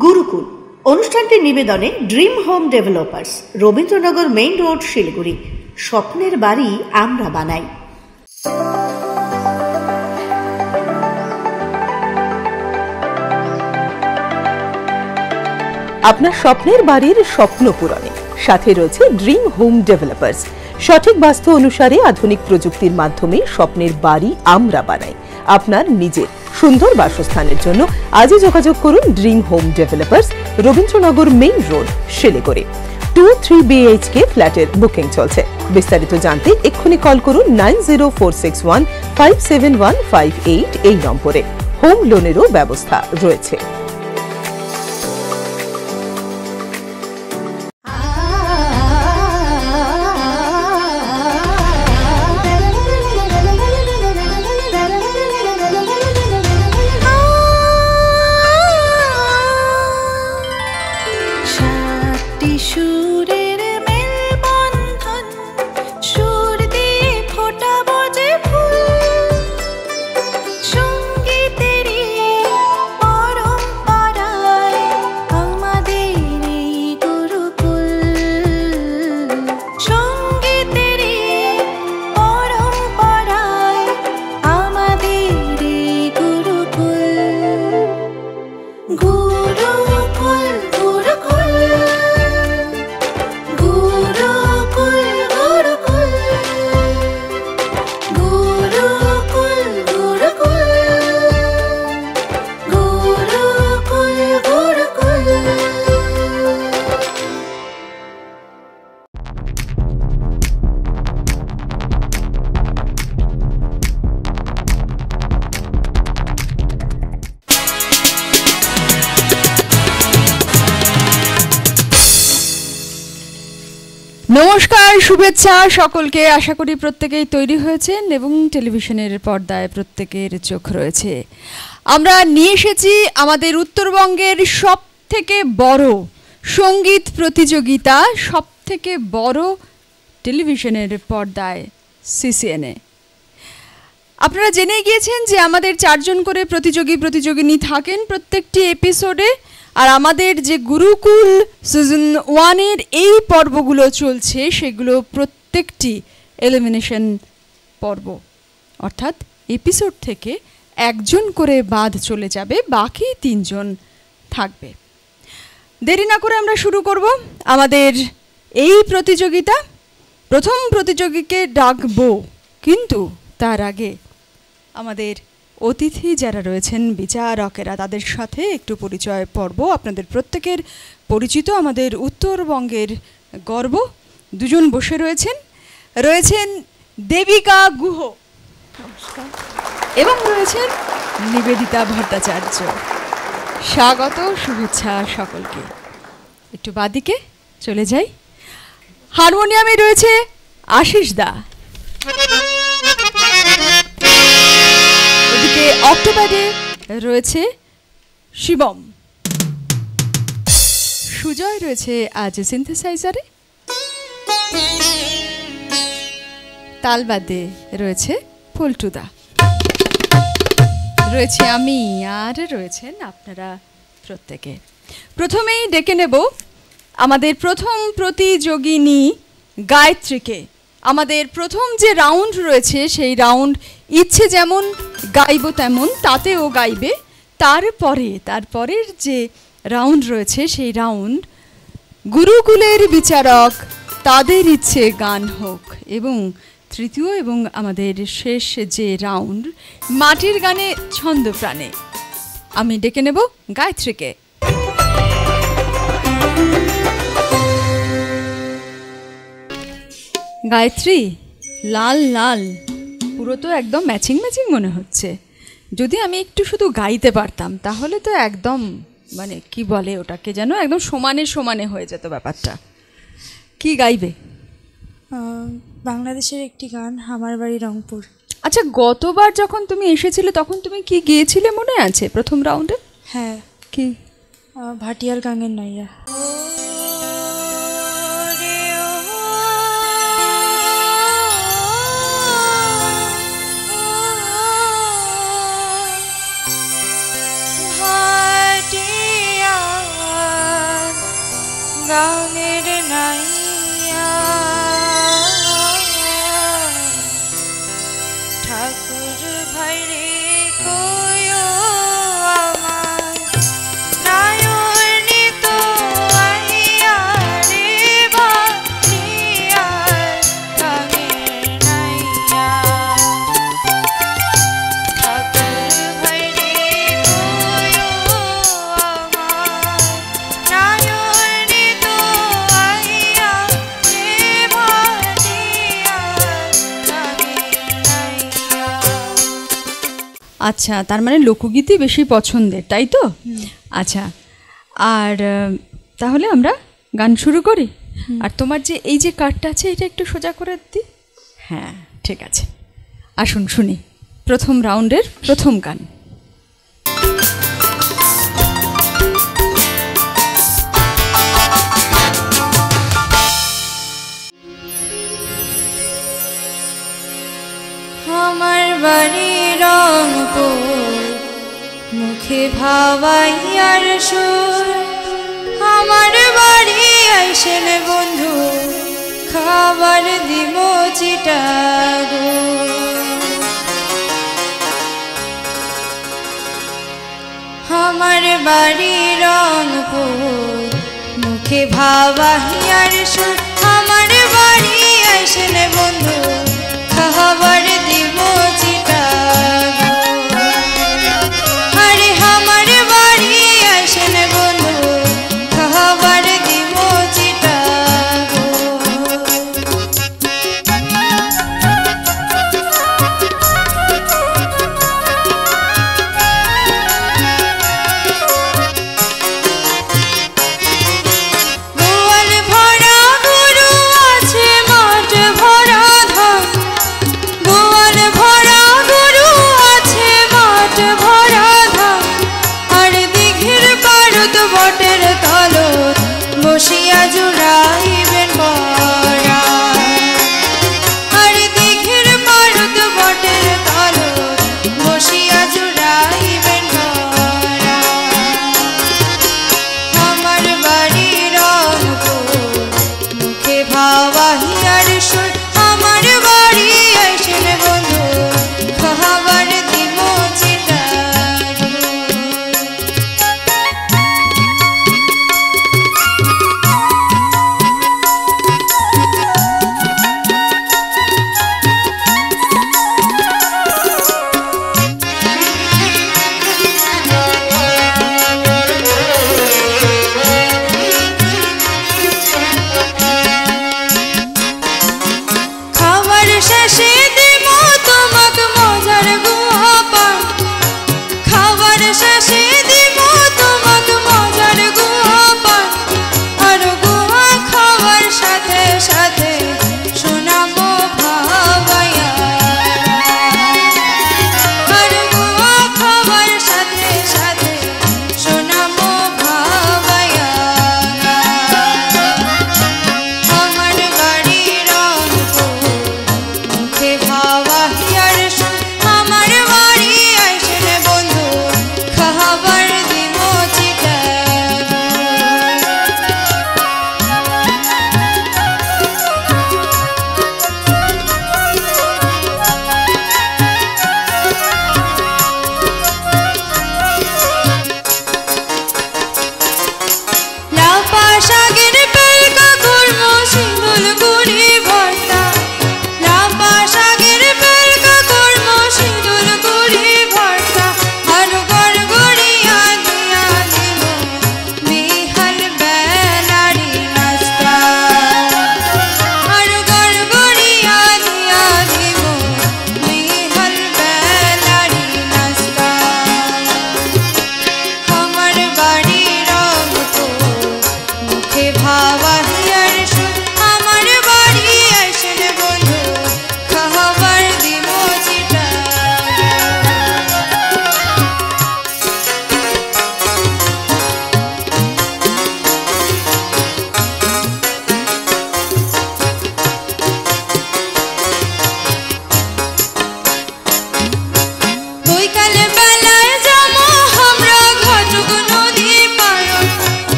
গুরুকুল অনুষ্ঠানটির নিবেদনে dream home developers, Rabindranagar main road, Siliguri. স্বপ্নের বাড়ি আমরা বানাই। আপনার স্বপ্নের বাড়ির স্বপ্ন পূরণে সাথে রয়েছে ড্রিম হোম ডেভেলপার্স। সঠিক বাস্তু অনুসারে আধুনিক প্রযুক্তির মাধ্যমে স্বপ্নের বাড়ি আমরা বানাই। আপনার নিজের সুন্দর বাসস্থানের জন্য আজই যোগাযোগ করুন dream home developers, Rabindranagar main road, Siliguri. 2-3 BHK ফ্ল্যাটের বুকিং চলছে। বিস্তারিত জানতে এক্ষুনি কল করুন 9046157158 এই নম্বরে। হোম লোনেরও ব্যবস্থা রয়েছে। নমস্কার, শুভেচ্ছা সকলকে। আশা করি প্রত্যেকেই তৈরি হয়েছেন এবং টেলিভিশনের পর্দায় প্রত্যেকের চোখ রয়েছে। আমরা নিয়ে এসেছি আমাদের উত্তরবঙ্গের সব থেকে বড় সঙ্গীত প্রতিযোগিতা, সব থেকে বড় টেলিভিশনের পর্দায় CCNA। আপনারা জেনে গিয়েছেন যে আমাদের 4 জন করে প্রতিযোগিনী থাকেন প্রত্যেকটি এপিসোডে। আর আমাদের যে গুরুকুল সিজন 1-এর এই পর্বগুলো চলছে সেগুলো প্রত্যেকটি এলিমিনেশন পর্ব, অর্থাৎ এপিসোড থেকে 1 জন করে বাদ চলে যাবে, বাকি 3 জন থাকবে। দেরি না করে আমরা শুরু করব আমাদের এই প্রতিযোগিতা। প্রথম প্রতিযোগীকে ডাকবো, কিন্তু তার আগে আমাদের অতিথি যারা রয়েছেন, বিচারকেরা, তাদের সাথে একটু পরিচয় পর্ব। আপনাদের প্রত্যেকের পরিচিত আমাদের উত্তরবঙ্গের গর্ব 2 জন বসে রয়েছেন দেবিকা গুহ এবং রয়েছেন নিবেদিতা ভট্টাচার্য। স্বাগত, শুভেচ্ছা সকলকে। একটু বাদিকে চলে যাই। হারমোনিয়ামে রয়েছে আশিস দা, ওদিকে অক্টোপাডে রয়েছে শিবম, সুজয় রয়েছে আজ সিনথেসাইজারে, তালবাদে রয়েছে পল্টুদা, রয়েছে আমি, আর রয়েছেন আপনারা প্রত্যেকে। প্রথমেই ডেকে নেব আমাদের প্রথম প্রতিযোগিনী গায়ত্রীকে। আমাদের প্রথম যে রাউন্ড রয়েছে সেই রাউন্ড ইচ্ছে যেমন গাইব তেমন, তাতেও গাইবে। তারপরের যে রাউন্ড রয়েছে সেই রাউন্ড গুরুকুলের বিচারক, তাদের ইচ্ছে গান হোক। এবং তৃতীয় এবং আমাদের শেষ যে রাউন্ড মাটির গানে ছন্দ প্রাণে। আমি ডেকে নেব গায়ত্রীকে। গায়ত্রী, লাল লাল পুরো তো একদম ম্যাচিং মনে হচ্ছে। যদি আমি একটু শুধু গাইতে পারতাম তাহলে তো একদম মানে কি বলে ওটাকে, যেন একদম সমানে হয়ে যেত ব্যাপারটা। কি গাইবে? বাংলাদেশের একটি গান, আমার বাড়ি রংপুর। আচ্ছা, গতবার যখন তুমি এসেছিলে তখন তুমি কি গেয়েছিলে মনে আছে প্রথম রাউন্ডে? হ্যাঁ। কি? ভাটিয়ার গাঙের নাইয়া। ভাটিয়া গাঙের নাইয়া ঠাকুর ভাইরে কয়ো আমার নায়নি তো আইয়া রে বানিয়া গাঙের নাইয়া ঠাকুর ভাইরে কয়ো আমার নায়নি তো আইয়া রে বানিয়া গাঙের নাইয়া। আচ্ছা, তার মানে লোকগীতি বেশি পছন্দের, তাই তো? আচ্ছা, আর তাহলে আমরা গান শুরু করি। আর তোমার যে এই যে কার্ডটা আছে এটা একটু সোজা করে দিই। হ্যাঁ, ঠিক আছে, আসুন শুনি প্রথম রাউন্ডের প্রথম গান। আমার বাড়ি রংপুর, মুখে ভাবাইয়ার সুর, আমার বাড়ি আইসেন বন্ধু, খাবার দিব চিটাগো। আমার বাড়ি রংপুর, মুখে ভাবাইয়ার সুর, আমার বাড়ি আইসেন বন্ধু, খাবার দিব চিটাগো। আরে আমার বাড়ি আসেন বন্ধু, খাবার দিব চিটাগো। গোয়াল ভরা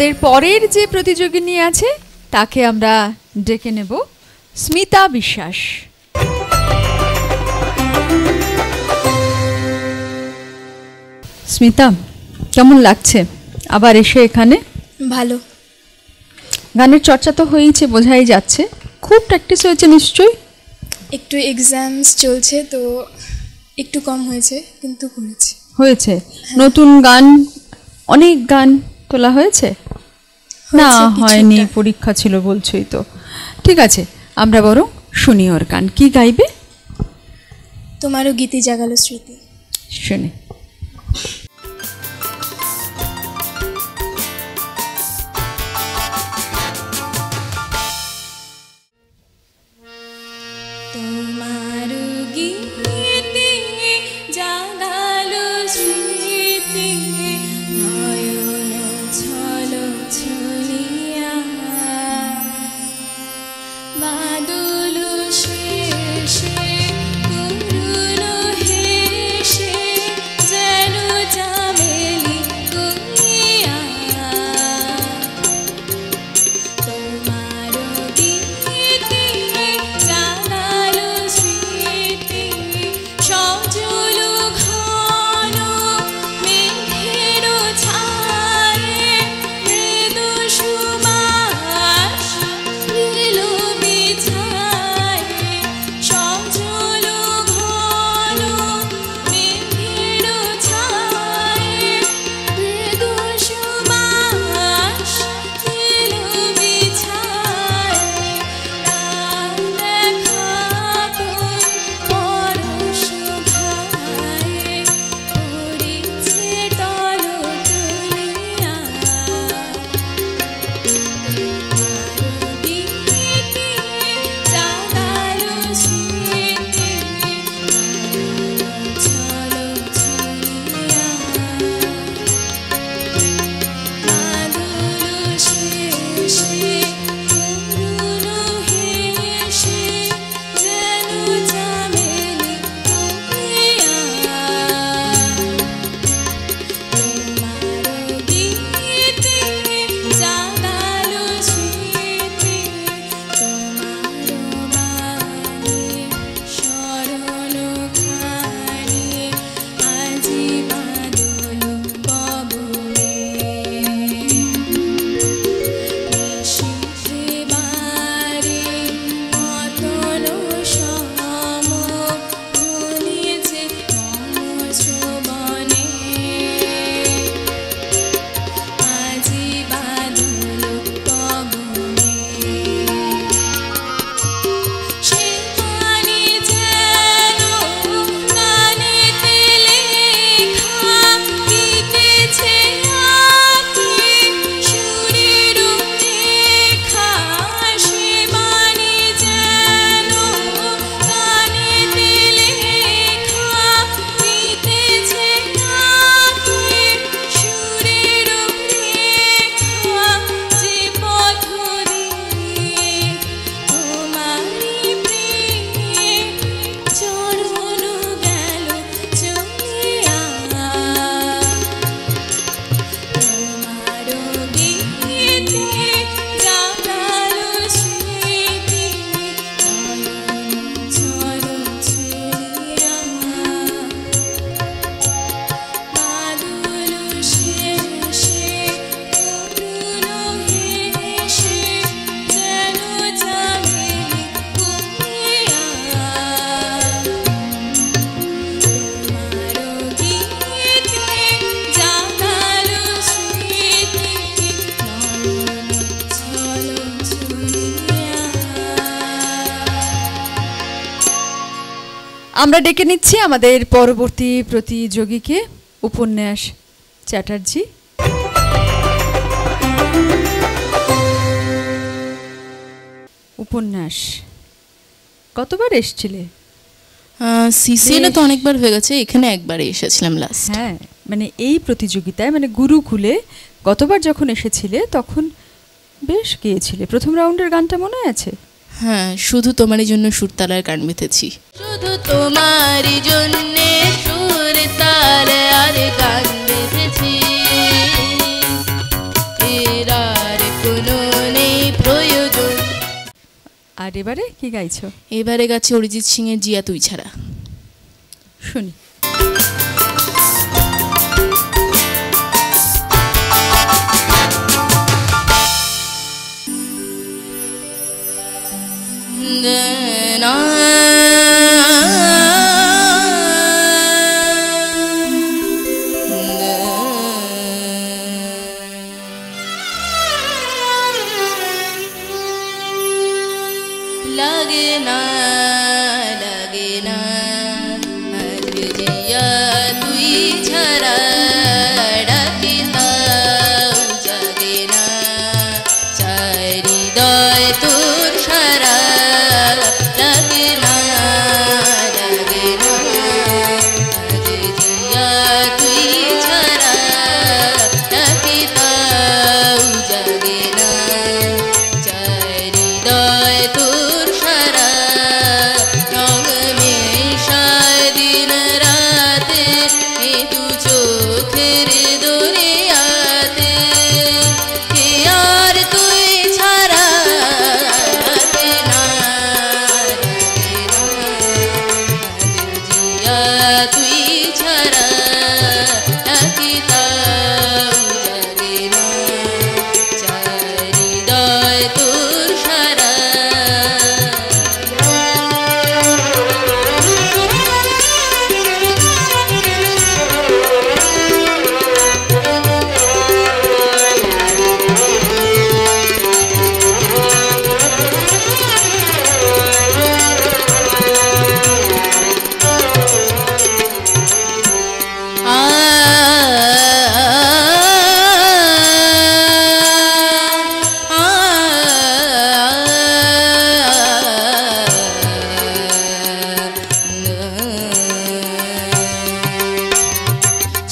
আমাদের পরের যে প্রতিযোগিনী আছে তাকে আমরা ডেকে নেব, স্মিতা বিশ্বাস। স্মিতা, কেমন লাগছে আবার এসে এখানে? ভালো। গানের চর্চা তো হয়েছে, বোঝাই যাচ্ছে। খুব প্র্যাকটিস হয়েছে নিশ্চয়ই? একটু এক্সামস চলছে তো একটু কম হয়েছে, কিন্তু করেছি। হয়েছে। নতুন গান, অনেক গান তোলা হয়েছে? না হয়নি, পরীক্ষা ছিল বলছোই তো। ঠিক আছে, আমরা বরং শুনি ওর গান। কি গাইবে? তোমারও গীতি জাগালো স্মৃতি। শুনি। আমরা ডেকে নিচ্ছি আমাদের পরবর্তী প্রতিযোগীকে, উপন্যাস চ্যাটার্জি। উপন্যাস কতবার এসেছিলে? সিসিএলে তো অনেকবার হয়ে গেছে, এখানে একবারই এসেছিলাম লাস্ট। হ্যাঁ, মানে এই প্রতিযোগিতায়, মানে গুরুকুলে গতবার যখন এসেছিলে তখন বেশ গেয়েছিলে। প্রথম রাউন্ডের গানটা মনে আছে? হ্যাঁ, শুধু তোমারই জন্য সুরতালার গান মেতেছি। শুধু তোমারই জন্য সুরতালার গান মেতেছি, এরা আর এবারে কি গাইছো? এবারে গাছে অরিজিৎ সিং এর জিয়া তুই ছাড়া। শুনি। লাগে না লাগে না আজ জিয়া তুই ছাড়া, ডাকি তাও জাগে না চাই হৃদয় তোর সারা। লাগে না লাগে না আজ জিয়া তুই ছাড়া, ডাকি তাও জাগে না চাই হৃদয় তোর সারা। রঙ মেশায় দিন রাতে এ দু চোখের দরিয়াতে, কে আর তুই ছাড়া। লাগে না লাগে না আজ জিয়া তুই ছাড়া, ডাকি তাও জাগে না চাই হৃদয় তোর সারা।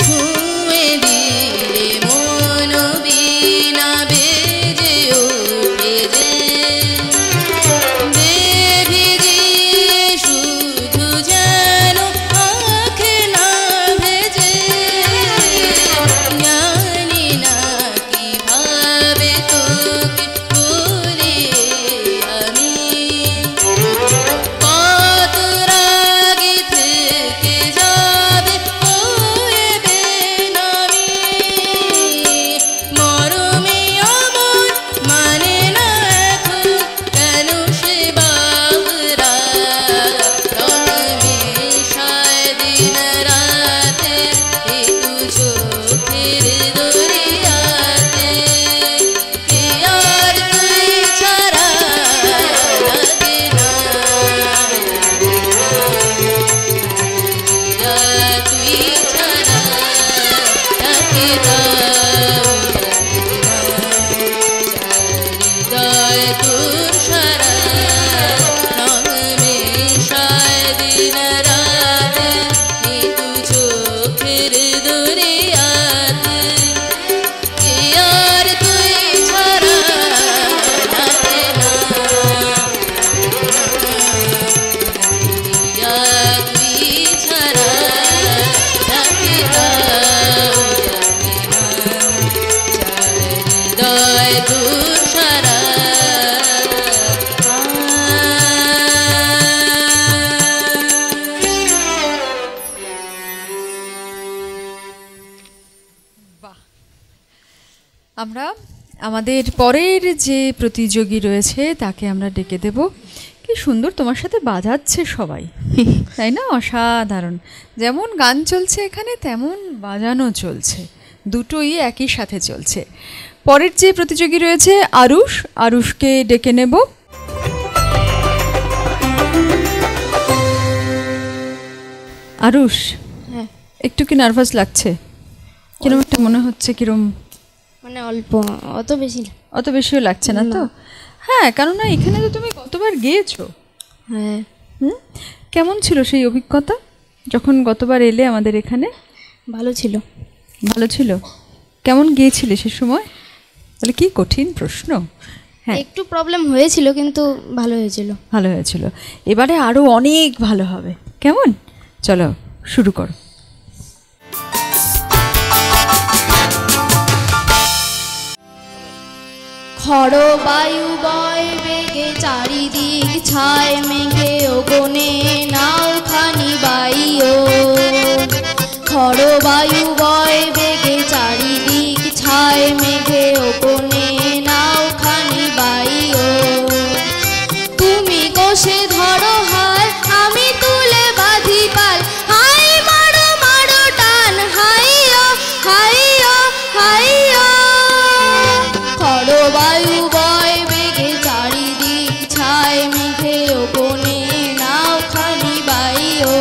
ছুঁয়ে দিলে মন বিনা বেজে ওঠে যে, বেভিজিয়ে শুধু যেন আঁখে না ভেজে। জানি না কিভাবে তোকে বলি আমি, কত রাগে থেকে যাবে হয়ে বেনামি। মরমে আমার মানে না এখন কেন সে বাবরা, রঙ মেশায় দিন রাতে এ দু চোখের দরিয়াতে, কে আর তুই ছাড়া। লাগে না জিয়া তুই ছাড়া, ডাকি তাও জাগে না চাই হৃদয় তোর সারা। রঙ মেশায় দিন রাতে এ দু চোখের দরিয়াতে, কে আর তুই ছাড়া। লাগে না জিয়া তুই ছাড়া, ডাকি তাও জাগে না চাই হৃদয় তোর সারা। আমরা আমাদের পরের যে প্রতিযোগী রয়েছে তাকে আমরা ডেকে দেব। কি সুন্দর তোমার সাথে বাজাচ্ছে সবাই, তাই না? অসাধারণ। যেমন গান চলছে এখানে তেমন বাজানো চলছে, দুটোই একই সাথে চলছে। পরের যে প্রতিযোগী রয়েছে আরুষ, আরুষকে ডেকে নেব। আরুষ, হ্যাঁ একটু কি নার্ভাস লাগছে? কিরম একটা মনে হচ্ছে, কিরম মানে অল্প, অত বেশি না। অত বেশিও লাগছে না তো? হ্যাঁ, কেননা এখানে তো তুমি কতবার গেয়েছো। হ্যাঁ। কেমন ছিল সেই অভিজ্ঞতা যখন গতবার এলে আমাদের এখানে? ভালো ছিল। ভালো ছিল। কেমন গিয়েছিলে সে সময়? বলে কি কঠিন প্রশ্ন। হ্যাঁ, একটু প্রবলেম হয়েছিল কিন্তু ভালো হয়েছিল। ভালো হয়েছিল। এবারে আরো অনেক ভালো হবে। কেমন? চলো শুরু করো। খ ঝড় বায়ু বয় বেগে চারিদিক ছায় মেঘে ওগনে নাও খানি বাইও ঝড় বায়ু বয় বেগে চারিদিক ছায় মেঘে ওগনে নাও খানি বাইও তুমি কোষে ধরো হাল আমি তুলে বাঁধি পাল হাই মারো মারো টান হাইও হাইও হাইও ঝড় বায়ু বয় বেগে চারিদিক ছায় মেঘে ওগনে নাও খানি বাইও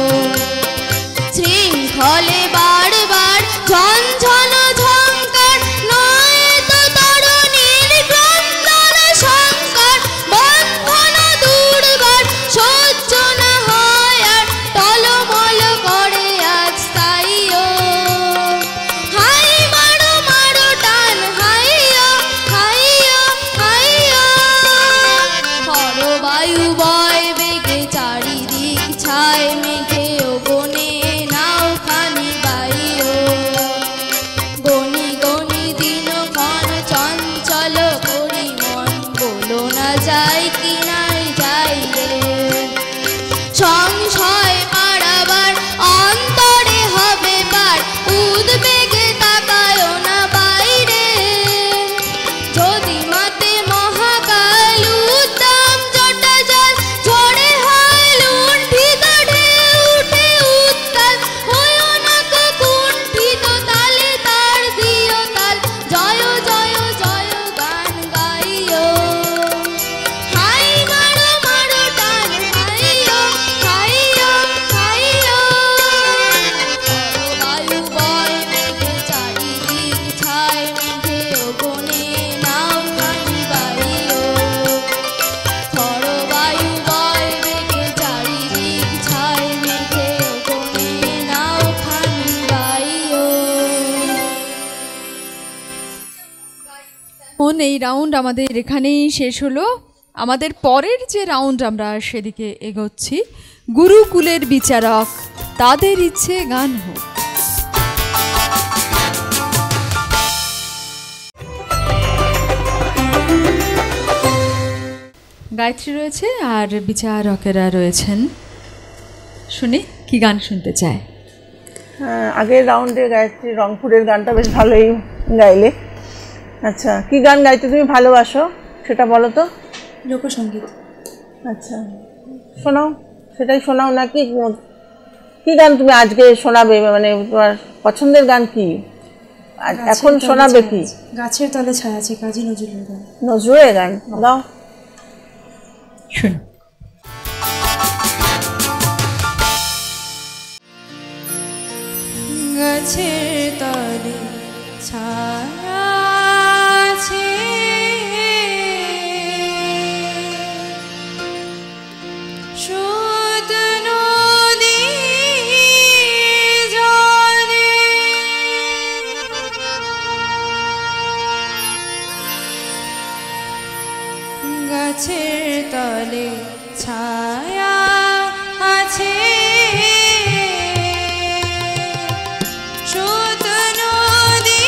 শৃঙ্খলে বারবার ঝনঝন ঝঙ্কার নয় তো তরুণীর ক্রন্দন শঙ্কর বন্ধন দুর্বার সহ্য না হয় আর টলমল করে আজ তাইও হাই মারো মারো টান হাইও হাইও হাইও ঝড় বায়ু বয় বেগে চারিদিক ছায় মেঘে ওগনে নাও খানি বাইও গনি গনি দিন ক্ষণ চঞ্চল করি মন বলো না যাই কি নাই যাই রে সংশয় পাড়াবার অন্তরে হবে পার উদ্বেগে তাকায় না বাইরে যদি মাতে মহাকাল উদ্দাম জটা জল ঝড়ে হয় লুণ্ঠিত ঢেউ উঠে উত্তাল হয়ো না কো কুণ্ঠিত তালে তার দিও তাল জয় জয় জয় গান গাইও হাই মারো মারো টান হাইও হাইও হাইও বায়ু বয় মেঘে চারিদিক ছায় মেঘে ওগনে নাও খানি বাইও ঝড় বায়ু বয় বেগে চারিদিক ছায় মেঘে ওগনে নাও খানি বাইও এই রাউন্ড আমাদের এখানেই শেষ হলো। আমাদের পরের যে রাউন্ড আমরা সেদিকে এগোচ্ছি। গুরুকুলের বিচারক তাদের ইচ্ছে গান হোক। গায়ত্রী রয়েছে আর বিচারকেরা রয়েছেন। শুনি কি গান শুনতে চায়। আগের রাউন্ডে গায়ত্রী রংপুরের গানটা বেশ ভালোই গাইলে। আচ্ছা, কি গান গাইতে তুমি ভালোবাসো সেটা বলো তো। লোকসঙ্গীত। আচ্ছা, শোনাও, সেটাই শোনাও। নাকি কি গান তুমি আজকে শোনাবে, মানে তোমার পছন্দের গান কি এখন শোনাবে? কি গাছের তলে ছায়া আছে, কাজী নজরুলের গান। নজরুলের গান গাও। শুন। গাছের তলে ছায়া আছে, সুদ নদী জলে গাছের তলে ছায়া আছে, সুদ নদী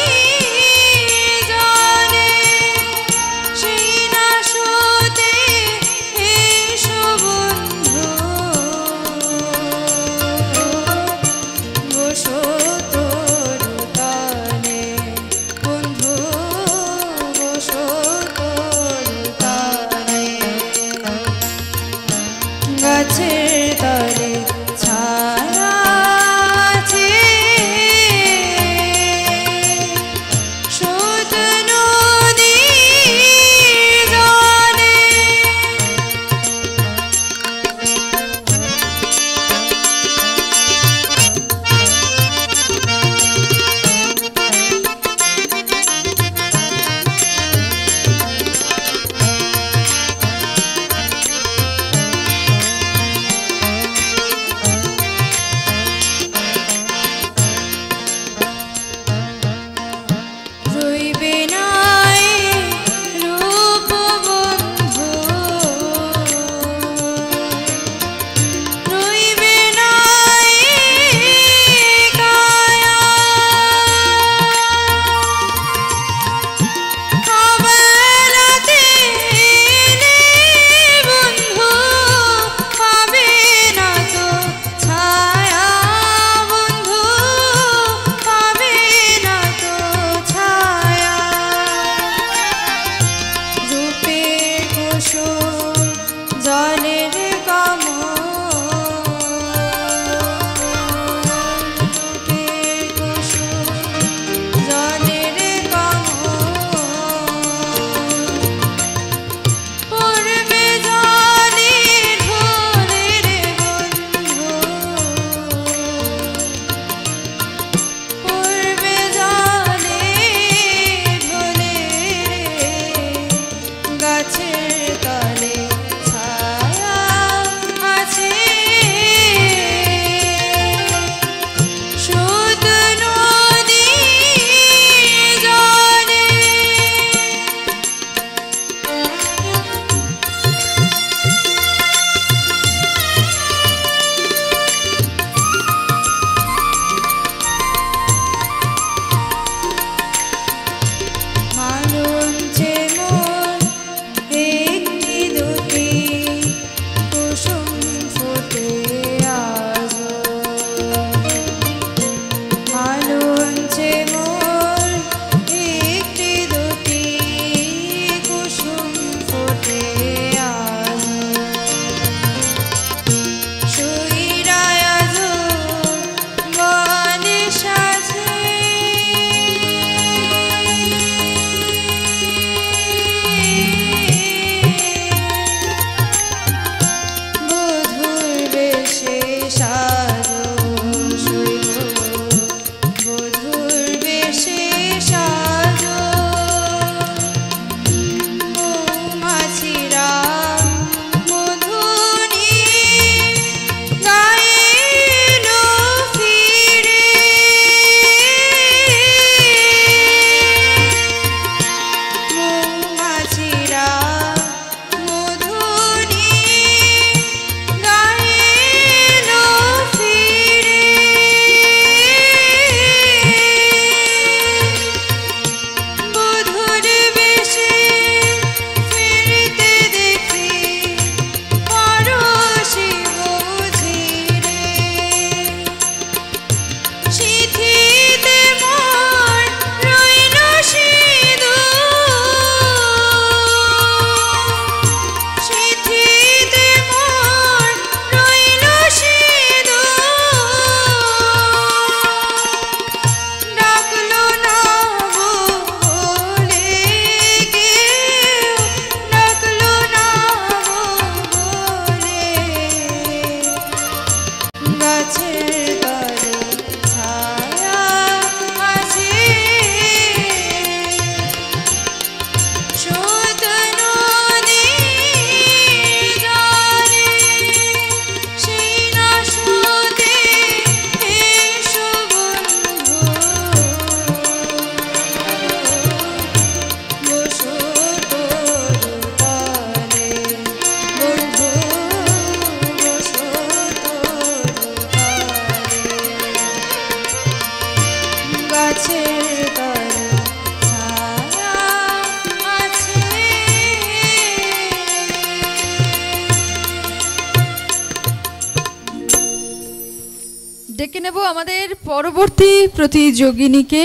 ডেকে নেব আমাদের পরবর্তী প্রতিযোগিনীকে,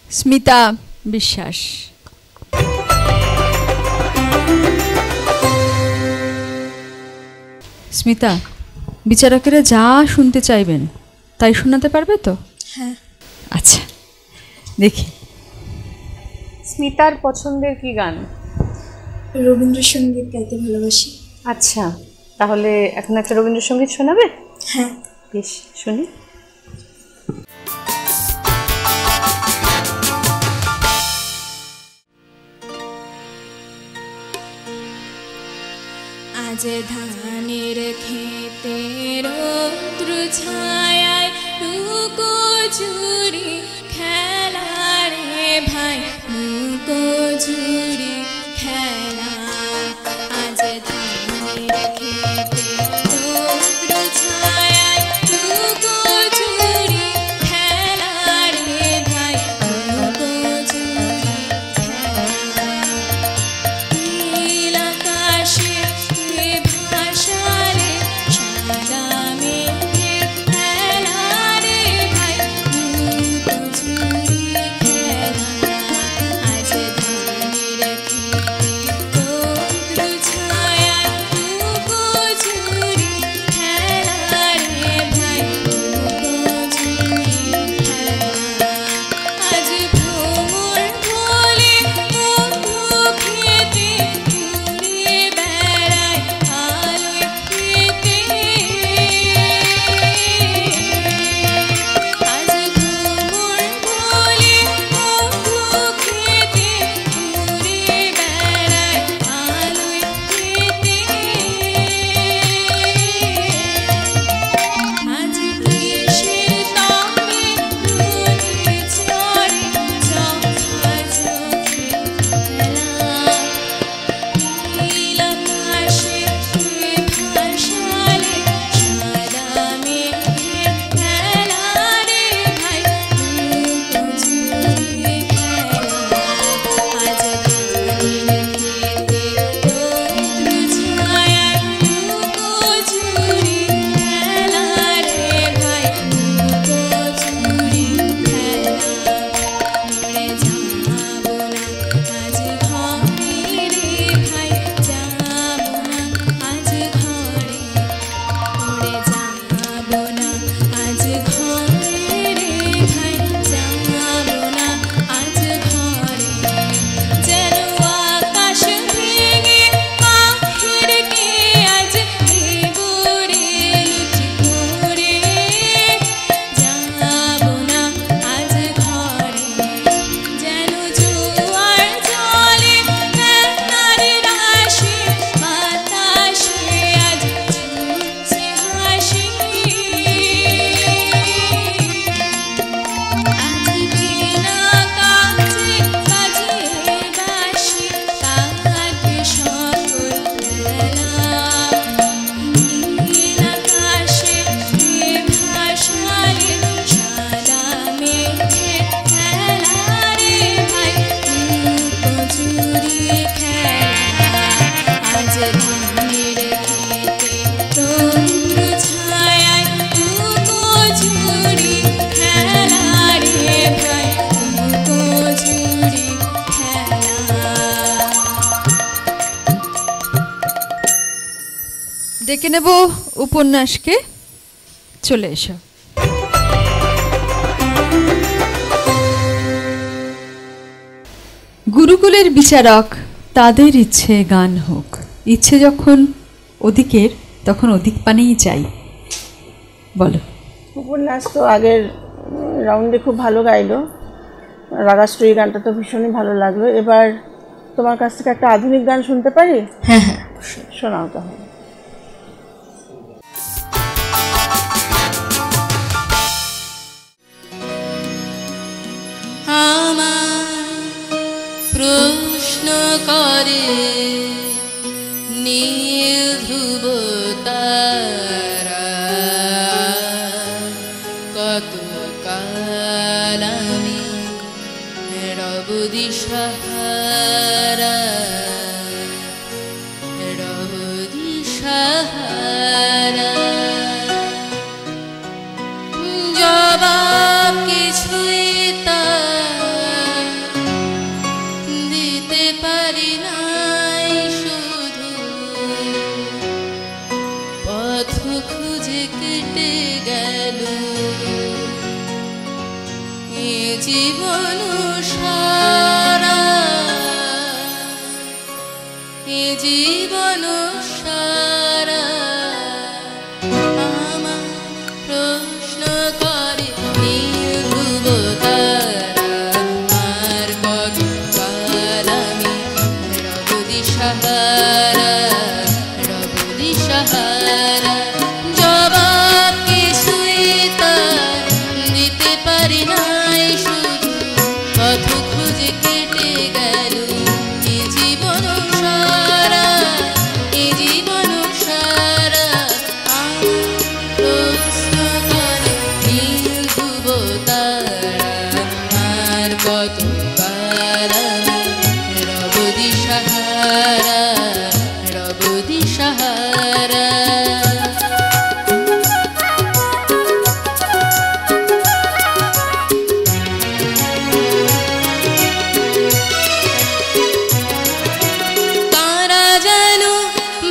স্মিতা বিশ্বাস। স্মিতা, বিচারকেরা যা শুনতে চাইবেন তাই শোনাতে পারবে তো? হ্যাঁ। আচ্ছা, দেখি। স্মিতার পছন্দের কি গান? রবীন্দ্রসঙ্গীত গাইতে ভালোবাসি। আচ্ছা, তাহলে এখন একটা রবীন্দ্রসঙ্গীত শোনাবে? হ্যাঁ। বেশ, শুনি। আজ ধানের খেতে রৌদ্র ছায়ায় লুকো চুরি খেলা রে ভাই, লুকো চুরি খেলা। আজ ধানের খেতে রৌদ্র ছায়ায় লুকো চুরি খেলা রে ভাই, লুকো চুরি খেলা। নীল আকাশে ভাসালে সাদা মেঘের খেলা রে ভাই, লুকো চুরি খেলা। আজ ধানের খেতে রৌদ্র ছায়ায় লুকো চুরি খেলা রে ভাই, লুকো চুরি খেলা। আজ ভ্রমর বলে মধু খেতে ঘুরে বেড়ায় আলোয় খেতে। আজ ভ্রমর বলে মধু খেতে ঘুরে বেড়ায় আলোয় খেতে। আজ কিসের তবে নদী চড়ে ঝাঁঝাঝোঁকে খেলা। নীল আকাশে ভাসালে সাদা মেঘের খেলা রে ভাই, লুকো চুরি খেলা। আজ ধানের খেতে রৌদ্র ছায়ায় লুকো চুরি খেলা রে ভাই, লুকো চুরি খেলা। উড়ে যাবো না আজ ঘরে রে ভাই, যাবো না আজ ঘরে। উড়ে যাবো না আজ ঘরে রে ভাই, যাবো না আজ ঘরে। যেন আকাশ ভেঙে পাখির কে আজ এগোরে লুচি করে। যাবো না আজ ঘরে। যেন জোয়ার জলে তার রাশি বাতাসে আজ ছুটছে হাসি। আজ বিনা কাজে বাজে বাঁশি কাঁদবে সকল বেলা। নীল আকাশে ভাসালে সাদা মেঘের খেলা রে ভাই, লুকো চুরি খেলা। আজ ধানের খেতে রৌদ্র ছায়ায় লুকো চুরি খেলা রে ভাই, লুকো চুরি খেলা। ডেকে নেব উপন্যাসকে, চলে এসো। গুরুকুলের বিচারক, তাদের ইচ্ছে গান হোক। ইচ্ছে যখন ওদিকের, তখন ওদিক পানেই চাই। বলো। উপন্যাস তো আগের রাউন্ডে খুব ভালো গাইলো, রাগাশ্রী গানটা তো ভীষণই ভালো লাগলো। এবার তোমার কাছ থেকে একটা আধুনিক গান শুনতে পারি? হ্যাঁ হ্যাঁ, শোনাও তাহলে। আমার প্রশ্ন করে নীল ধ্রুব তারা, কত কাল আমি রব দিশাহারা, রব দিশাহারা। জীবন সারা, এ জীবন সারা আমার প্রশ্ন করে নীল ধ্রুব তারা, আর কত কাল আমি রব দিশাহারা, রব দিশাহারা। জবাব কিছুই তার দিতে পারি নাই, শুধু পথ খুঁজে কেটে গেল এ জীবন সারা, এ জীবন সারা আমার প্রশ্ন করে নীল ধ্রুব তারা, আর কত কাল আমি রব দিশাহারা, রব দিশাহারা। তারা যেন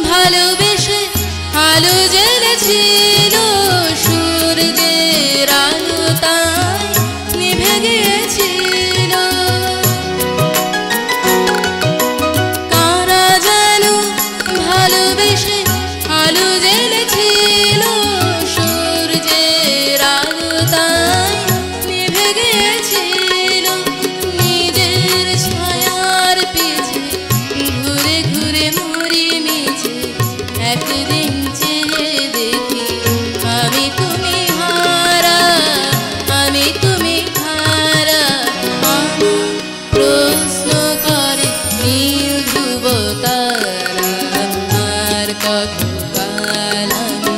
ভালোবেসে আলো জ্বেলেছিল, সূর্যের আলো তাই নিভে গিয়েছিল। কারা যেন ভালোবেসে আলো জ্বেলেছিল, সূর্যের আলো তাই নিভে গিয়েছিল। নিজের ছায়ার পিছে ঘুরে ঘুরে মরি মিছে, একদিন চেয়ে দেখি আমি তুমি হারা, আমি তুমি হারা। আমার প্রশ্ন করে নীল ধ্রুব তারা, আর কত কাল আমি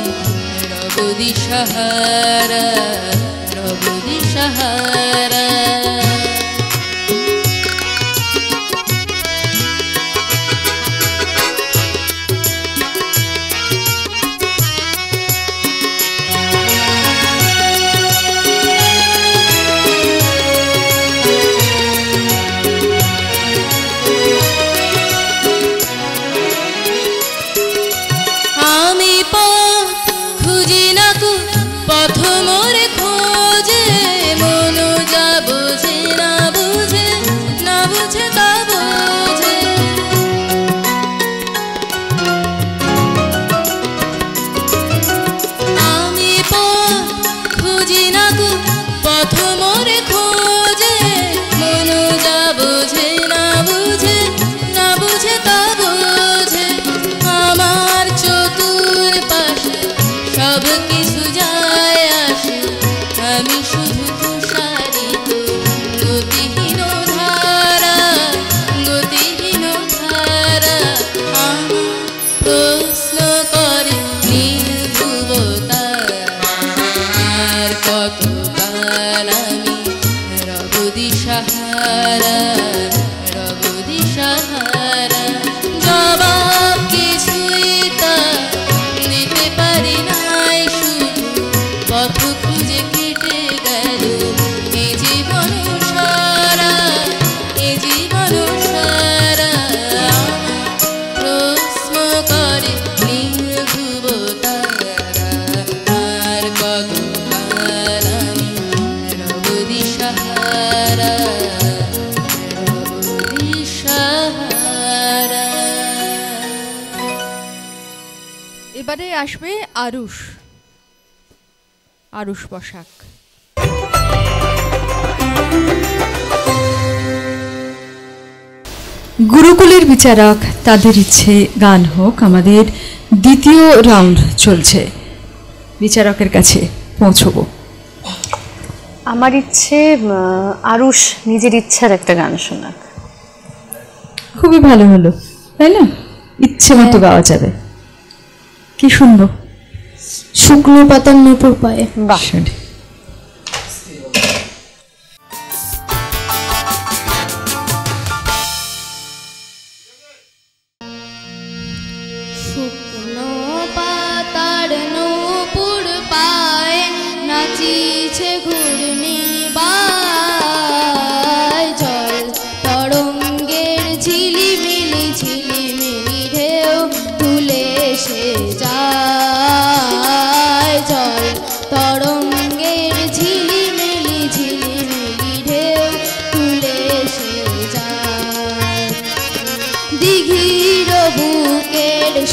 রব দিশাহারা, রব দিশাহারা। আমি পথ খুঁজি না কো, পথ মোরে খোঁজে, মন যা বোঝে না বুঝে, না বুঝে তা বোঝে। আমি পথ খুঁজি না কো, পথ মোরে খোঁজে, মন যা বোঝে না বুঝে, না বুঝে তা বোঝে। আমার চতুর পাশে সব কিছু যায় আসে, আমি শুধু তুষারিত গতিহীন ধারা, গতিহীন ধারা। আমার প্রশ্ন করে নীল ধ্রুব তারা, আর কত কাল আমি রব দিশাহারা, রব দিশাহারা। জবাব কিছুই তার দিতে পারি নাই, শুধু পথ খুঁজে কেটে গেল এ জীবন সারা, এ জীবন সারা। আমার প্রশ্ন করে নীল ধ্রুব তারা, আর কত কাল আমি রব দিশাহারা, রব দিশাহারা। এবারে আসবে আরুষ, আরুষ পোশাক। গুরুকুলের বিচারক, তাদের ইচ্ছে গান হোক। আমাদের দ্বিতীয় রাউন্ড চলছে, বিচারকের কাছে পৌঁছবো। আমার ইচ্ছে আরুষ নিজের ইচ্ছার একটা গান শোনাক। খুবই ভালো হলো, তাই না? ইচ্ছে মতো গাওয়া যাবে। কি শুনবো? শুকনো পাতার নূপুর পায়ে। বাহ, শুকনো পাতার নূপুর পায়ে নাচিছে ঘূর্ণি বায়, জল তরঙ্গের ঝিলিমিলি ঝিলিমিলি ঢেউ তুলে এসে যায়, জল তরঙ্গে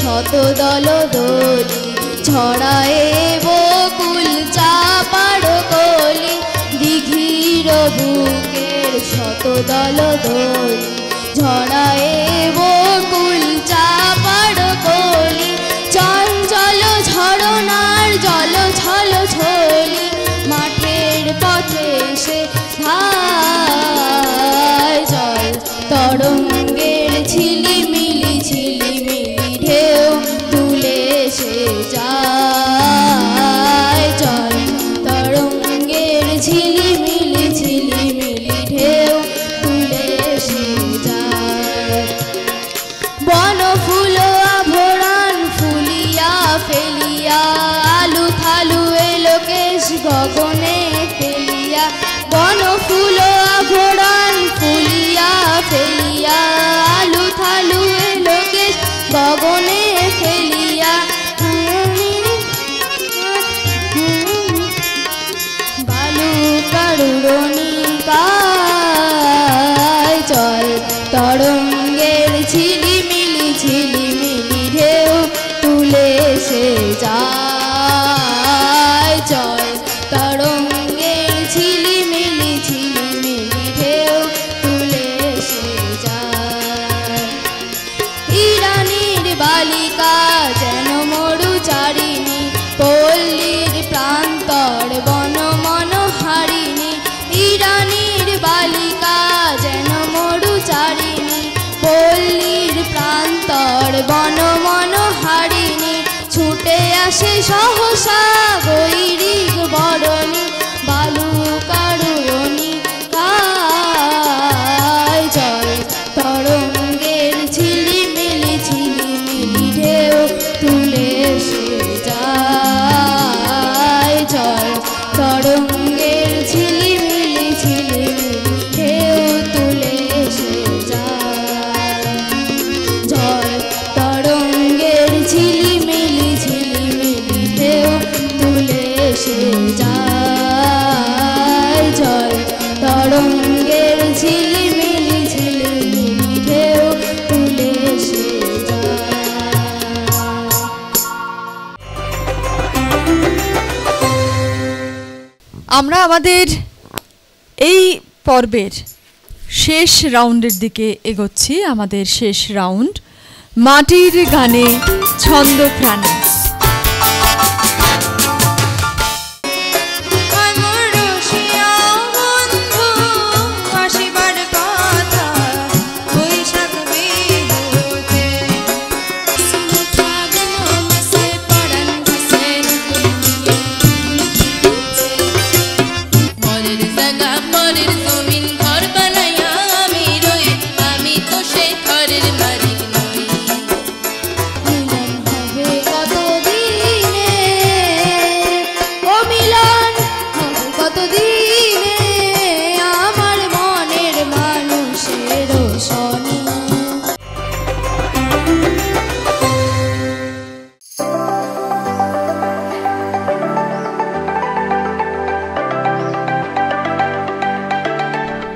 শত দল দলি ছড়ায়ে বকুল চাপার কলি দিঘির বুকের শত দল দলি ঝড়ায়ে বকুল চাপার কলি চঞ্চল ঝরনার জল ছল ছলি মাঠের পথে সে ধায় জল তরঙ্গের ঝিলিমিলি ঝিলিমিলি ঢেউ তুলে সে যায় জল তরঙ্গের ঝিলিমিলি ঝিলিমিলি ঢেউ তুলে সে যায় বন ফুল আভরণ ফুলিয়া ফেলিয়া আলু থালু এলো কেশ গগনে ফেলিয়া বন ফুল আভরণ ফুলিয়া ফেলিয়া আলু থালু এলো কেশ গগনে ফেলিয়া বালু কারুরণী গায় চল তরঙ্গের ঝিলিমিলি ঝিলিমিলি ঢেউ তুলে সে যায় চল তরঙ্গের ঝিলিমিলি ঝিলিমিলি ঢেউ তুলে সে যায় ইরানির বালিকা যেন মরুচারিণী পল্লীর প্রান্তর বন মনোহারিণী ইরানির বালিকা যেন মরুচারিণী পল্লীর প্রান্তর বন মনোহারিণী ছুটে আসে সহসা গৈরিক বরণী বালু কারুরণী গায় জল তরঙ্গের ঝিলিমিলি ঝিলিমিলি ঢেউ তুলে সে যায় জল তরঙ্গের ঝিলিমিলি ঝিলিমিলি ঢেউ তুলে সে যায় জল তরঙ্গের ঝিলিমিলি ঝিলিমিলি ঢেউ তুলে সে যায় জল তরঙ্গের ঝিলিমিলি ঝিলিমিলি ঢেউ তুলে সে যায় আমরা আমাদের এই পর্বের শেষ রাউন্ডের দিকে এগোচ্ছি। আমাদের শেষ রাউন্ড মাটির গানে ছন্দ প্রাণে।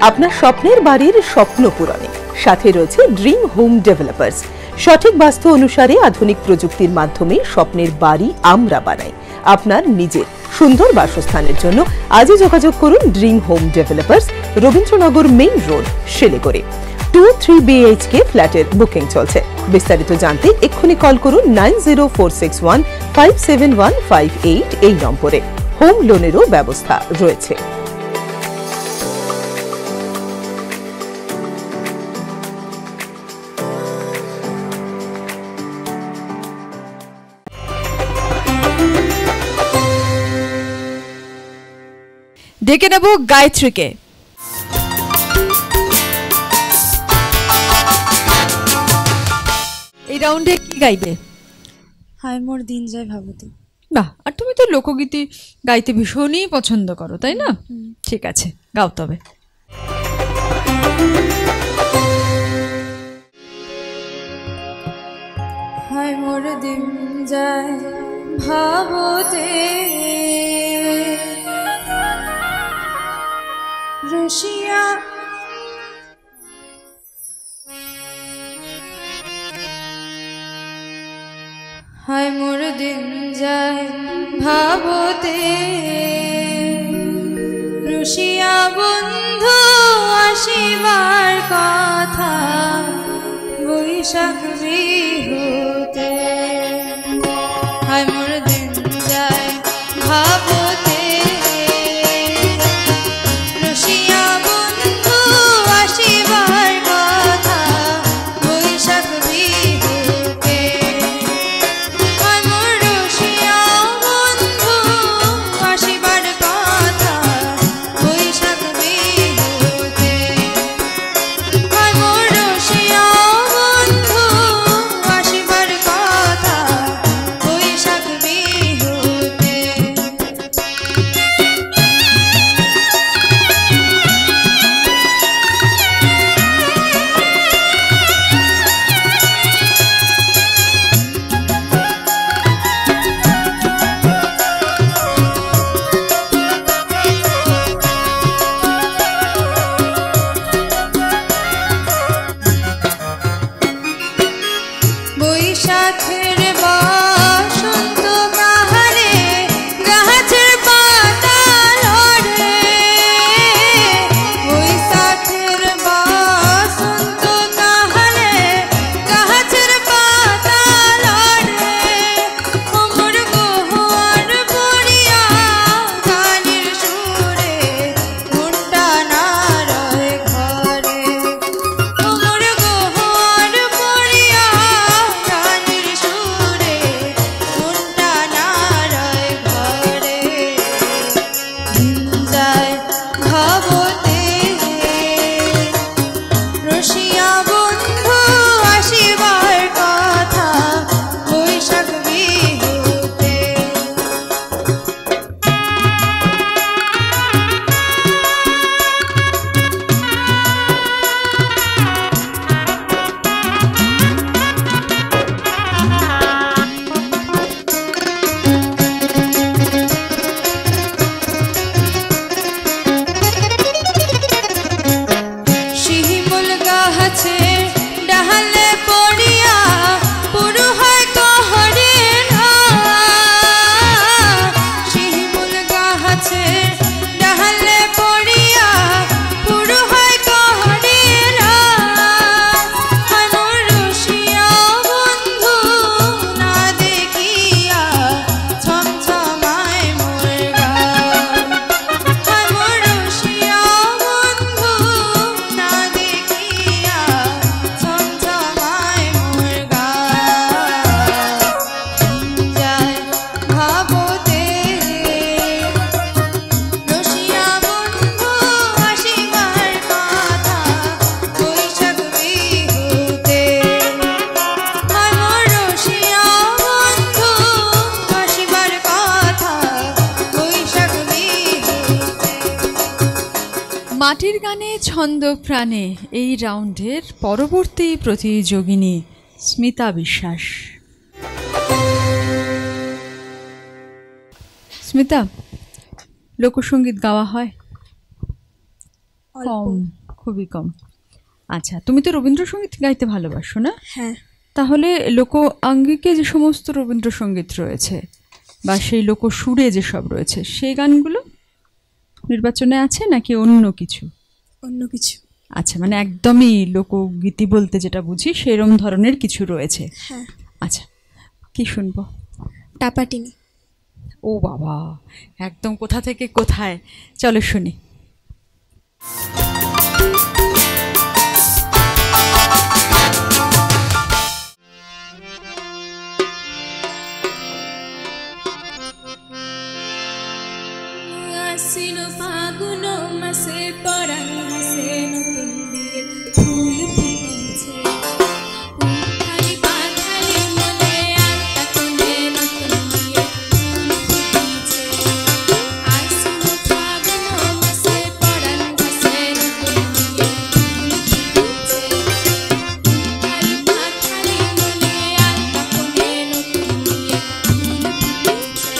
আপনার স্বপ্নের বাড়ির স্বপ্ন পূরণে সাথে রয়েছে ড্রিম হোম ডেভেলপার্স। সঠিক বাস্তু অনুসারে আধুনিক প্রযুক্তির মাধ্যমে স্বপ্নের বাড়ি আমরা বানাই। আপনার নিজের সুন্দর বাসস্থানের জন্য আজই যোগাযোগ করুন dream home developers, Rabindranagar main road, Siliguri. 2-3 BHK ফ্ল্যাটের বুকিং চলছে। বিস্তারিত জানতে এক্ষুনি কল করুন 9046157158 এই নম্বরে। হোম লোনেরও ব্যবস্থা রয়েছে। ডেকে নেব গায়ত্রীকে। এই রাউন্ডে কি গাইবে? হায় মোর দিন যায় ভাবতে। বাহ, আর তুমি তো লোকগীতি গাইতে ভীষণই পছন্দ করো, তাই না? ঠিক আছে, গাও তবে। হায় মোর দিন যায় ভাবতে, রসিয়া হায় মোর দিন যায় ভাবতে রুশিয়া বন্ধু আসিবার কথা বৈশাখ বিহুতে হায় মোর দিন যায় ভাবতে রুশিয়া বন্ধু আসিবার কথা বৈশাখ বিহুতে হায় মোর রুশিয়া বন্ধু আসিবার কথা বৈশাখ বিহুতে হায় মোর রুশিয়া বন্ধু আসিবার কথা বৈশাখ বিহুতে বৈশাখের বসন্ত কাহারে গাছের পাতা লড়ে বৈশাখের বসন্ত কাহারে গাছের পাতা লড়ে মোর গোহর পড়িয়া গানের সুরে মনটা না রয় ঘরে মোর গোহর পড়িয়া গানের সুরে মনটা না রয় ঘরে দিন যায় ভাবতে রসিয়া বন্ধু আসিবার কথা বৈশাখ বিহুতে শিমুল গাছে ডালে পড়িয়া পুরু হয় কহরে না শিমুল গাছে ডালে পড়িয়া পুরু হয় কহরে না হায় মোর রসিয়া বন্ধু না দেখিয়া ছমছমায় মোর গান হায় মোর রসিয়া বন্ধু না দেখিয়া ছমছমায় মোর গান যায় ভাবতে রসিয়া বন্ধু আসিবার কথা বৈশাখ বিহুতে হায় মোর রসিয়া বন্ধু আসিবার কথা বৈশাখ বিহুতে মাটির গানে ছন্দ প্রাণে এই রাউন্ডের পরবর্তী প্রতিযোগিনী স্মিতা বিশ্বাস। স্মিতা, লোকসঙ্গীত গাওয়া হয়? কম, খুবই কম। আচ্ছা, তুমি তো রবীন্দ্রসঙ্গীত গাইতে ভালোবাসো না? হ্যাঁ তাহলে লোক আঙ্গিকে যে সমস্ত রবীন্দ্রসঙ্গীত রয়েছে বা সেই লোক সুরে যেসব রয়েছে সেই গানগুলো নির্বাচনে আছে নাকি অন্য কিছু? অন্য কিছু। আচ্ছা, মানে একদমই লোকগীতি বলতে যেটা বুঝি সেরকম ধরনের কিছু রয়েছে। হ্যাঁ। আচ্ছা, কি শুনবো? টাপাটিনি। ও বাবা, একদম কোথা থেকে কোথায়, চলো শুনি। আশ্বিন ফাগুন মাসে পরাণ হাসে নতুন বিয়ের ফুল ফুটেছে উঠালি পাথালি মনে আত্মা কোণে নতুন বিয়ের ফুল ফুটেছে আশ্বিন ফাগুন মাসে পরাণ হাসে নতুন বিয়ের ফুল ফুটেছে উঠালি পাথালি মনে আত্মা কোণে নতুন বিয়ের ফুল ফুটেছে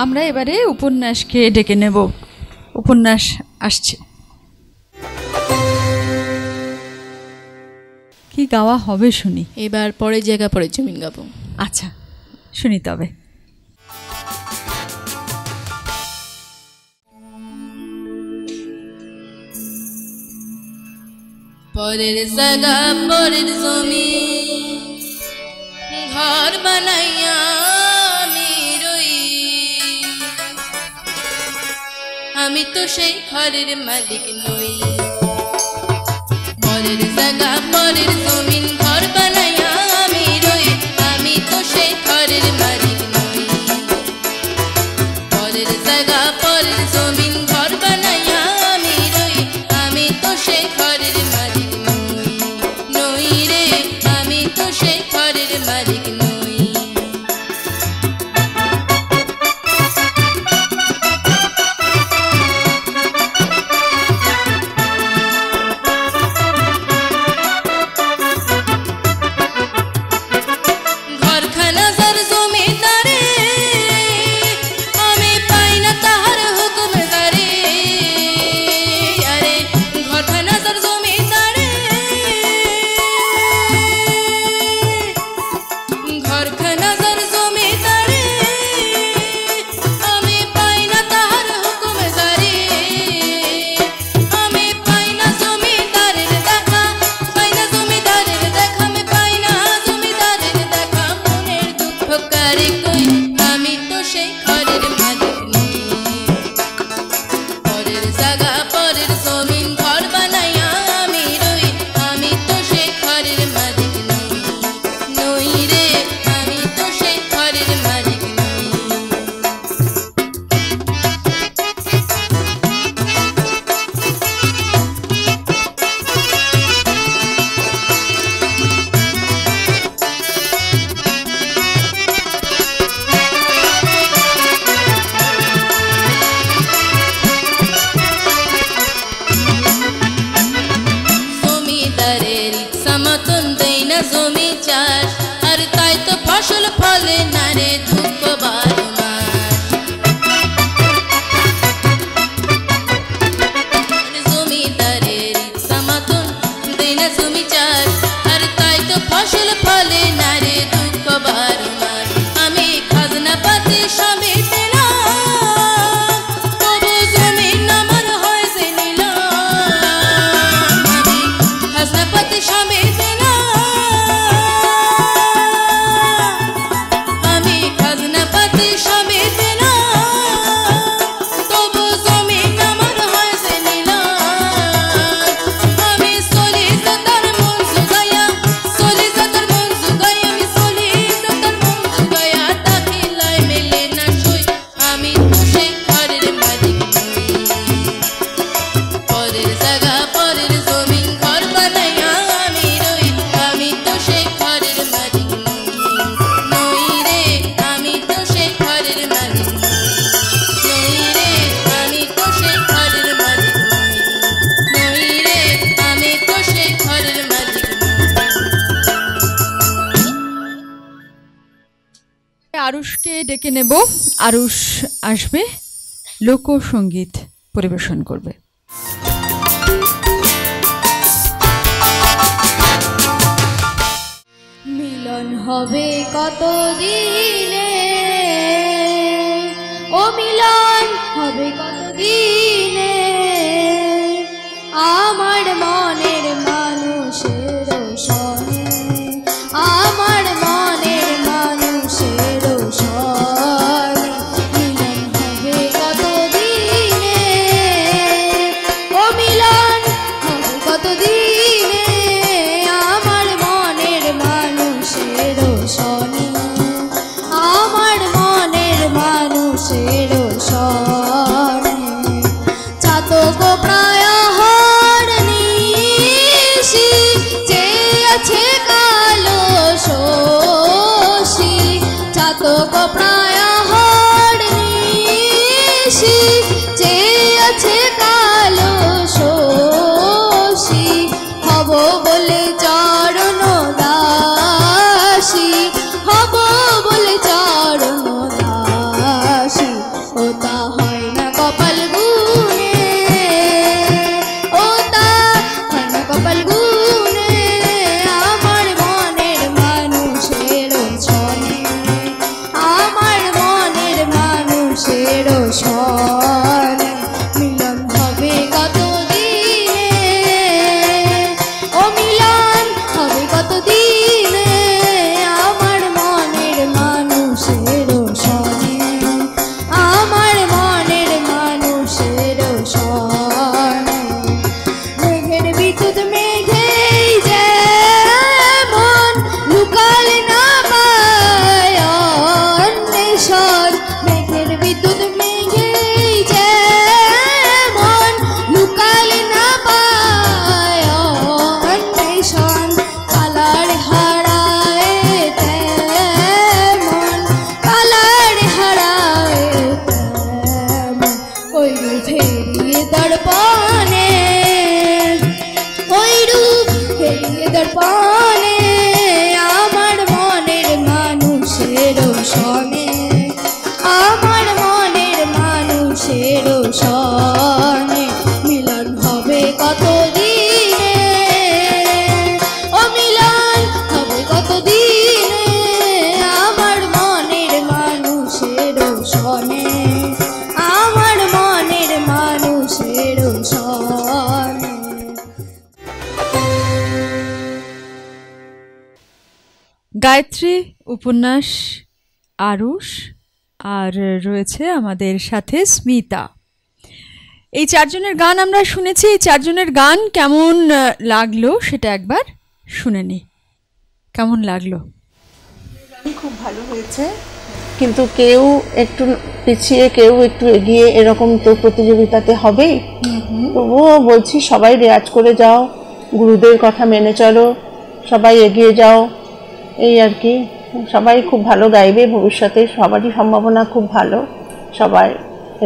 আমরা এবারে উপন্যাসকে ডেকে নেব। উপন্যাস আসছে। কি গাওয়া হবে শুনি? এবার পরে জায়গা পরে জমিন গাবো। আচ্ছা, শুনি তবে। পরের জায়গা পরের জমি ঘর বানাইয়া আমি রই, আমি তো সেই ঘরের মালিক নই। পরের জায়গা পরের জমিন ঘর বানাইয়া আমি রই, আমি তো সেই ঘরের মালিক নই। পরের জায়গা পরের জমিন ঘর বানাইয়া আমি রই, আমি তো সেই ঘরের মালিক নই রে, আমি তো সেই ঘরের মালিক নই। ঘরখানা যার জমিদারে আমি পাই না তাহার হুকুমদারে, আরে ঘরখানা যার জমিদারে, ঘরখানা যার জমিদারে আমি পাই না তাহার হুকুমদারে, আমি পাই না জমিদারের দেখা, পাই না জমিদারের দেখা, আমি পাই না জমিদারের দেখা, মনের দুঃখ কারে কই, আমি তো সেই ঘরের মালিক নই। পরের জায়গা পরের জমিন ঘর বানাইয়া আমি রই, আমি তো সেই ঘরের মালিক নই রে, আমি তো সেই ঘরের মালিক নই। জমিদারের ইচ্ছা মতন দেই না জমি চাষ, আর তাই তো ফসল ফলে না রে দুঃখ বারো মাস। জমিদারের ইচ্ছা মতন দেই না জমি চাষ, আর তাই তো ফসল ফলে না রে দুঃখ বারো মাস। আমি খাজনা পাতি সবই দিলাম, তবু জমিন আমার হয়েছে নিলাম। আমি খাজনা পাতি সবই দিলাম, আমি খাজনা পাতি সবই দিলাম, তবু জমিন আমার হয়েছে নিলাম। আমি চলি যাতার মন জুগাইয়া, চলি যাতার মন জুগাইয়া, আমি চলি যাতার মন জুগাইয়া, তাকিলাই মেলে না সই, আমি তো সেই ঘরের মালিক নই। পরের জায়গা পরের জমিন ঘর বানাইয়া আমি রই, আমি তো সেই ঘরের মালিক নই রে, আমি তো সেই ঘরের মালিক নই রে, আমি তো সেই ঘরের মালিক নই রে, আমি তো সেই ঘরের মালিক নই। আরুষকে ডেকে নেব। আরুষ আসবে, লোকসঙ্গীত পরিবেশন করবে। মিলন হবে কত দিনে, ও মিলন হবে কত দিনে, আমার মনের মানুষের সনে, আমার মনের মানুষের সনে। মিলন হবে কত দিনে, ও মিলন হবে কত দিনে, আমার মনের মানুষের সনে, আমার মনের মানুষের সনে। চাতক প্রায় হর নিশি, যে আছে কালো শশী, চাতক প্রায় হর নিশি, যে আছে কালো শশী। দর্পণে আমার মনের মানুষের সনে, আমার মনের মানুষের সনে মিলন হবে কতদিনে, ও মিলন হবে কতদিনে আমার মনের মানুষের সনে, আমার মনের মানুষের সনে। গায়ত্রী, উপন্যাস আরুষ, আর রয়েছে আমাদের সাথে স্মিতা। এই চারজনের গান আমরা শুনেছি। এই চারজনের গান কেমন লাগলো সেটা একবার শুনে নি। কেমন লাগলো? খুব ভালো হয়েছে, কিন্তু কেউ একটু পিছিয়ে কেউ একটু এগিয়ে এরকম তো প্রতিযোগিতাতে হবেই। তবুও বলছি সবাই রেয়াজ করে যাও, গুরুদের কথা মেনে চলো, সবাই এগিয়ে যাও, এই আর কি। সবাই খুব ভালো গাইবে ভবিষ্যতে, সবারই সম্ভাবনা খুব ভালো, সবাই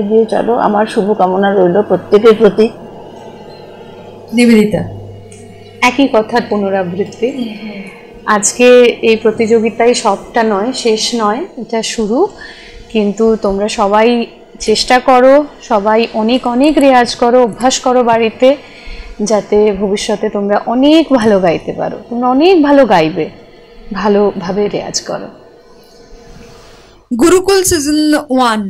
এগিয়ে চলো, আমার শুভকামনা রইল প্রত্যেকের প্রতি। নিবেদিতা, একই কথার পুনরাবৃত্তি। আজকে এই প্রতিযোগিতায় সবটা নয়, শেষ নয়, এটা শুরু। কিন্তু তোমরা সবাই চেষ্টা করো, সবাই অনেক অনেক রেয়াজ করো, অভ্যাস করো বাড়িতে, যাতে ভবিষ্যতে তোমরা অনেক ভালো গাইতে পারো। তোমরা অনেক ভালো গাইবে, ভালোভাবে রেয়াজ করো। গুরুকুল সিজন 1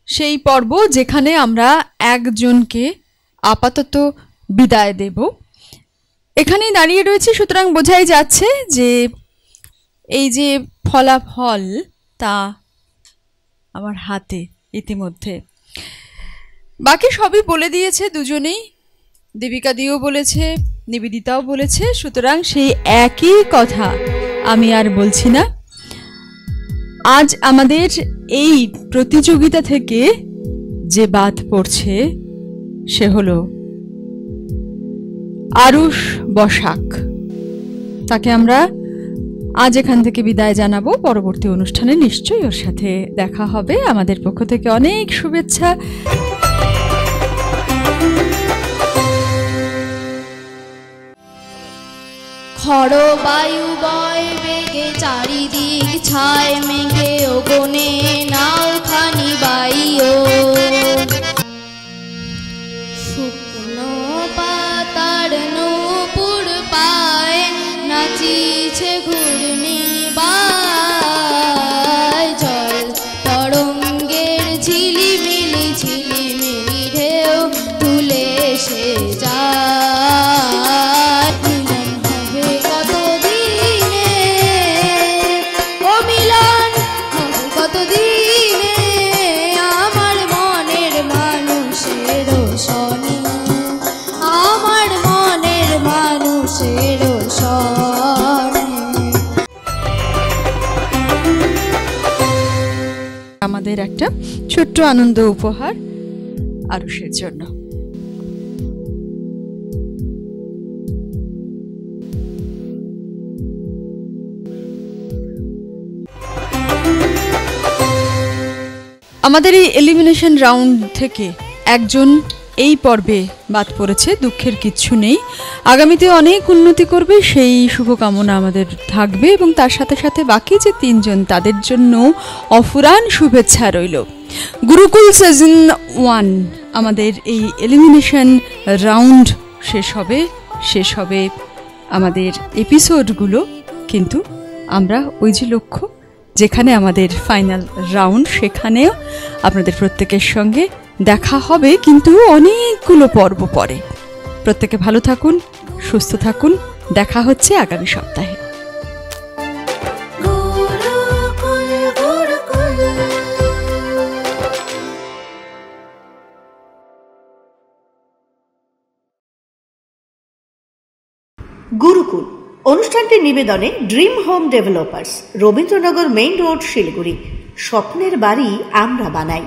সেই পর্ব যেখানে আমরা একজনকে আপাতত বিদায় দেব, এখানেই দাঁড়িয়ে রয়েছে। সুতরাং বোঝাই যাচ্ছে যে এই যে ফলাফল তা আমার হাতে ইতিমধ্যে। বাকি সবই বলে দিয়েছে দুজনেই, দেবিকা দিও বলেছে, নিবেদিতাও বলেছে। সুতরাং সেই একই কথা আমি আর বলছি না। আজ আমাদের এই প্রতিযোগিতা থেকে যে বাদ পড়ছে সে হলো আরুষ বসাক। তাকে আমরা আজ এখান থেকে বিদায় জানাবো। পরবর্তী অনুষ্ঠানে নিশ্চয়ই ওর সাথে দেখা হবে। আমাদের পক্ষ থেকে অনেক শুভেচ্ছা। খড় বায়ু বয় বেগে চারিদিক ছায় মেঘে ওগনে নাও খানি বাইও, শুকনো পাতার নূপুর পায় নাচিছে ঘূর্ণি বায়, জল তরঙ্গের ঝিলিমিলি ঝিলিমিলি ঢেউ তুলে এসে যায়। মিলন হবে কতদিনে, ও মিলন হবে কতদিনে আমার মনের মানুষের সনে, আমার মনের মানুষের সনে। আমাদের একটা ছোট্ট আনন্দ উপহার আরুষের জন্য। আমাদের এই এলিমিনেশন রাউন্ড থেকে একজন এই পর্বে বাদ পড়েছে, দুঃখের কিচ্ছু নেই। আগামীতে অনেক উন্নতি করবে সেই শুভকামনা আমাদের থাকবে, এবং তার সাথে সাথে বাকি যে 3 জন তাদের জন্য অফুরান শুভেচ্ছা রইল। গুরুকুল সিজন 1 আমাদের এই এলিমিনেশন রাউন্ড শেষ হবে আমাদের এপিসোডগুলো, কিন্তু আমরা ওই যে লক্ষ্য যেখানে আমাদের ফাইনাল রাউন্ড, সেখানেও আপনাদের প্রত্যেকের সঙ্গে দেখা হবে, কিন্তু অনেকগুলো পর্ব পরে। প্রত্যেকে ভালো থাকুন, সুস্থ থাকুন। দেখা হচ্ছে আগামী সপ্তাহে। গুরুকুল অনুষ্ঠানটির নিবেদনে dream home developers, Rabindranagar main road, Siliguri. স্বপ্নের বাড়ি আমরা বানাই।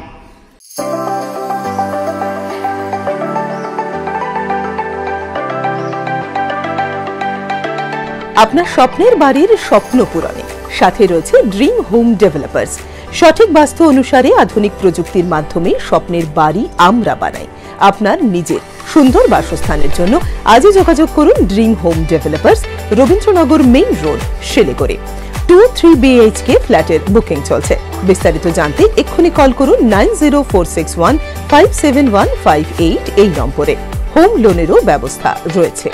আপনার স্বপ্নের বাড়ির স্বপ্ন পূরণে সাথে রয়েছে ড্রিম হোম ডেভেলপার্স। সঠিক বাস্তু অনুসারে আধুনিক প্রযুক্তির মাধ্যমে স্বপ্নের বাড়ি আমরা বানাই। আপনার নিজের সুন্দর বাসস্থানের জন্য আজই যোগাযোগ করুন dream home developers, Rabindranagar main road, Siliguri. 2-3 BHK ফ্ল্যাটের বুকিং চলছে। বিস্তারিত জানতে এক্ষুনি কল করুন 9046157158 এই নম্বরে। হোম লোনেরও ব্যবস্থা রয়েছে।